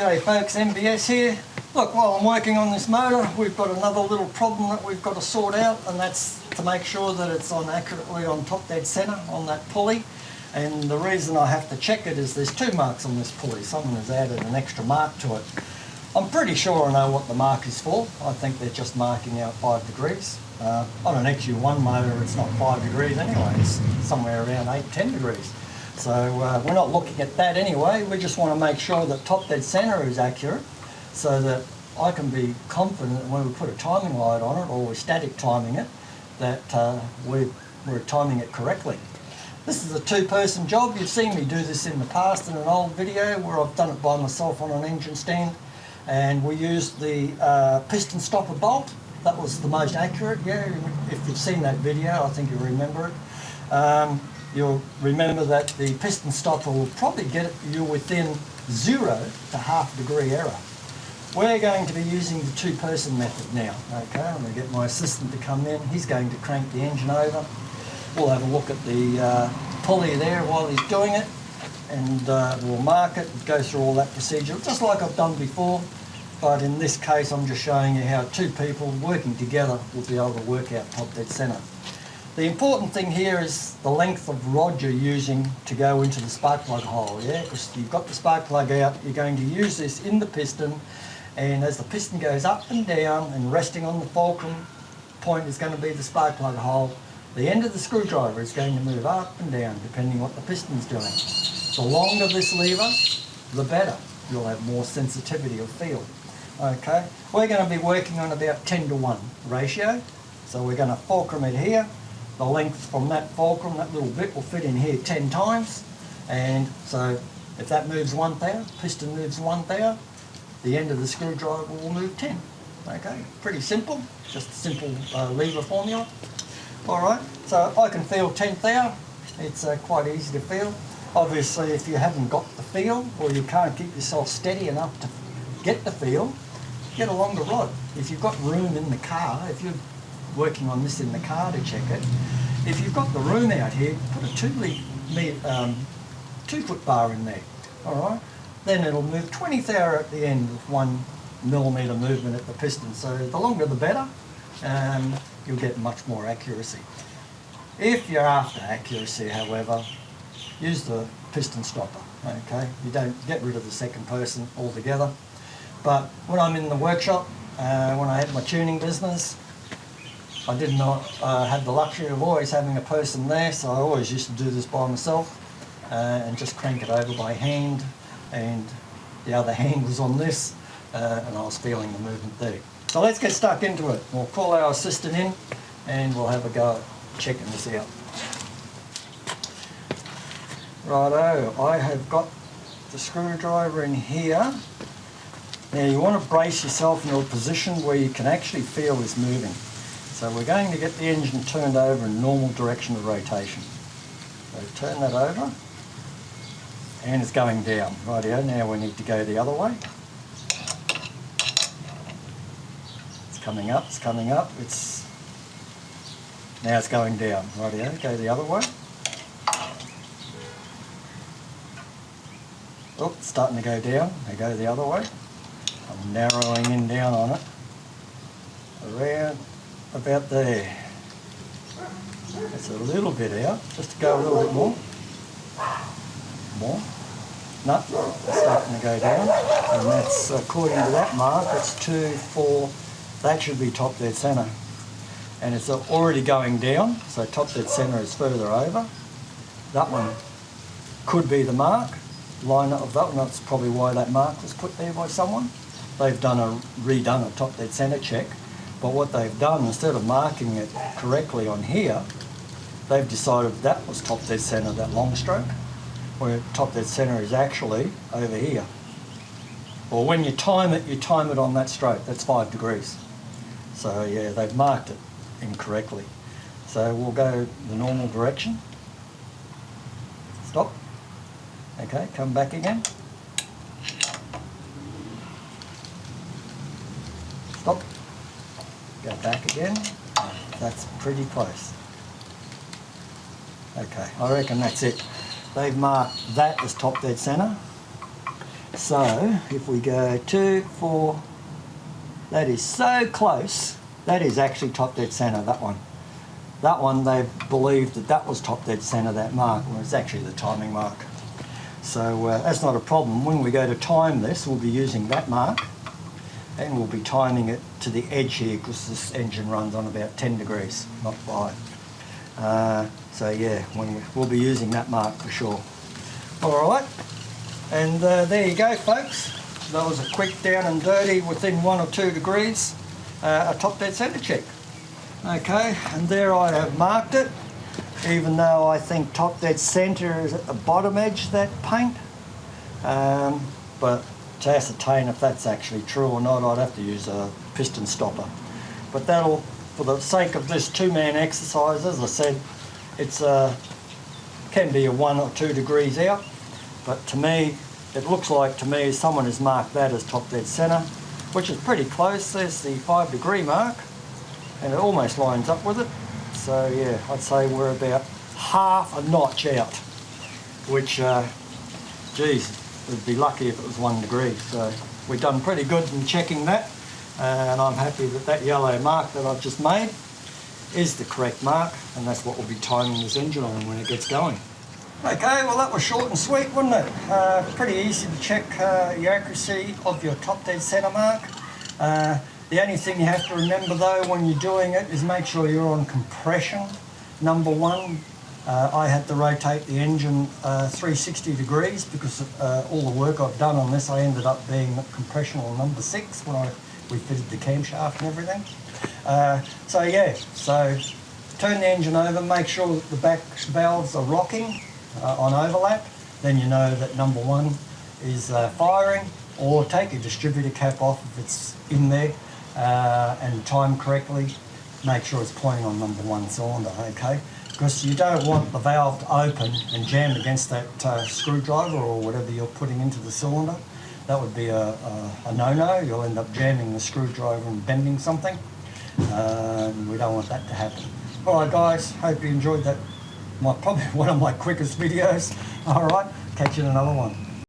G'day folks, MBS here. Look, while I'm working on this motor, we've got another little problem that we've got to sort out, and that's to make sure that it's on accurately on top dead centre on that pulley. And the reason I have to check it is there's 2 marks on this pulley. Someone has added an extra mark to it. I'm pretty sure I know what the mark is for. I think they're just marking out 5 degrees. On an XU1 motor it's not 5 degrees anyway, it's somewhere around 8-10 degrees. So we're not looking at that anyway, we just want to make sure that top dead centre is accurate so that I can be confident when we put a timing light on it, or we're static timing it, that we're timing it correctly. This is a 2-person job. You've seen me do this in the past in an old video where I've done it by myself on an engine stand, and we used the piston stopper bolt. That was the most accurate. Yeah, if you've seen that video, I think you'll remember it. You'll remember that the piston stopper will probably get you within 0 to ½ degree error. We're going to be using the 2-person method now. Okay, I'm going to get my assistant to come in. He's going to crank the engine over. We'll have a look at the pulley there while he's doing it, and we'll mark it, go through all that procedure, just like I've done before. But in this case, I'm just showing you how 2 people working together will be able to work out top dead centre. The important thing here is the length of rod you're using to go into the spark plug hole, yeah? Because you've got the spark plug out, you're going to use this in the piston, and as the piston goes up and down and resting on the fulcrum point is going to be the spark plug hole, the end of the screwdriver is going to move up and down depending what the piston's doing. The longer this lever, the better. You'll have more sensitivity of feel. Okay, we're going to be working on about 10:1 ratio, so we're going to fulcrum it here. The length from that fulcrum, that little bit, will fit in here 10 times, and so if that moves 1 thou, piston moves 1 thou, the end of the screwdriver will move 10. Okay, pretty simple, just a simple lever formula. Alright, so I can feel 10 thou, it's quite easy to feel. Obviously if you haven't got the feel, or you can't keep yourself steady enough to get the feel, get a longer rod. If you've got room in the car, if you're working on this in the car to check it, if you've got the room out here, put a 2-foot bar in there, alright? Then it'll move 20 thou at the end with 1 millimetre movement at the piston. So the longer the better, you'll get much more accuracy. If you're after accuracy, however, use the piston stopper, okay? You don't get rid of the 2nd person altogether. But when I'm in the workshop, when I had my tuning business, I did not have the luxury of always having a person there, so I always used to do this by myself and just crank it over by hand, and the other hand was on this, and I was feeling the movement there. So let's get stuck into it. We'll call our assistant in and we'll have a go at checking this out. Righto, I have got the screwdriver in here. Now you want to brace yourself in a position where you can actually feel this moving. So we're going to get the engine turned over in normal direction of rotation. So turn that over, and it's going down. Rightio, now we need to go the other way. It's coming up, now it's going down. Rightio, go the other way. Oh, it's starting to go down, now go the other way. I'm narrowing in down on it. Around about there. It's a little bit out, just to go a little bit more. More. No, it's starting to go down. And that's, according to that mark, it's 2, 4, that should be top dead centre. And it's already going down, so top dead centre is further over. That one could be the mark. Line up of that one, that's probably why that mark was put there by someone. They've redone a top dead centre check. But what they've done, instead of marking it correctly on here, they've decided that was top dead centre, that long stroke, where top dead centre is actually over here. Or when you time it on that stroke, that's 5 degrees. So yeah, they've marked it incorrectly. So we'll go the normal direction. Stop. Okay, come back again. Stop. Go back again. That's pretty close. Okay, I reckon that's it. They've marked that as top dead centre. So if we go 2, 4, that is so close. That is actually top dead centre, that one. That one, they believed that that was top dead centre, that mark, well, it's actually the timing mark. So that's not a problem. When we go to time this, we'll be using that mark, and we'll be timing it to the edge here, because this engine runs on about 10 degrees, not 5. So yeah, we'll be using that mark for sure. All right, and there you go, folks. That was a quick down and dirty within 1 or 2 degrees, a top dead centre check. Okay, and there I have marked it, even though I think top dead centre is at the bottom edge of that paint. But to ascertain if that's actually true or not, I'd have to use a piston stopper. But that'll, for the sake of this 2-man exercise, as I said, it's can be a 1 or 2 degrees out. But to me, it looks like to me someone has marked that as top dead centre, which is pretty close. There's the 5 degree mark, and it almost lines up with it. So yeah, I'd say we're about half a notch out, which, geez, we'd be lucky if it was 1 degree. So we've done pretty good in checking that, and I'm happy that that yellow mark that I've just made is the correct mark, and that's what we'll be timing this engine on when it gets going. Okay, well that was short and sweet, wasn't it? Pretty easy to check your accuracy of your top dead centre mark. The only thing you have to remember though when you're doing it is make sure you're on compression. Number 1, I had to rotate the engine 360 degrees because all the work I've done on this, I ended up being at compression on number 6 when we fitted the camshaft and everything. So yeah, so turn the engine over, make sure that the back valves are rocking on overlap, then you know that number 1 is firing, or take your distributor cap off if it's in there and time correctly. Make sure it's pointing on number 1 cylinder, okay? Because you don't want the valve to open and jam against that screwdriver or whatever you're putting into the cylinder. That would be a no-no. You'll end up jamming the screwdriver and bending something. We don't want that to happen. Alright guys, hope you enjoyed that. Probably one of my quickest videos. Alright, catch you in another one.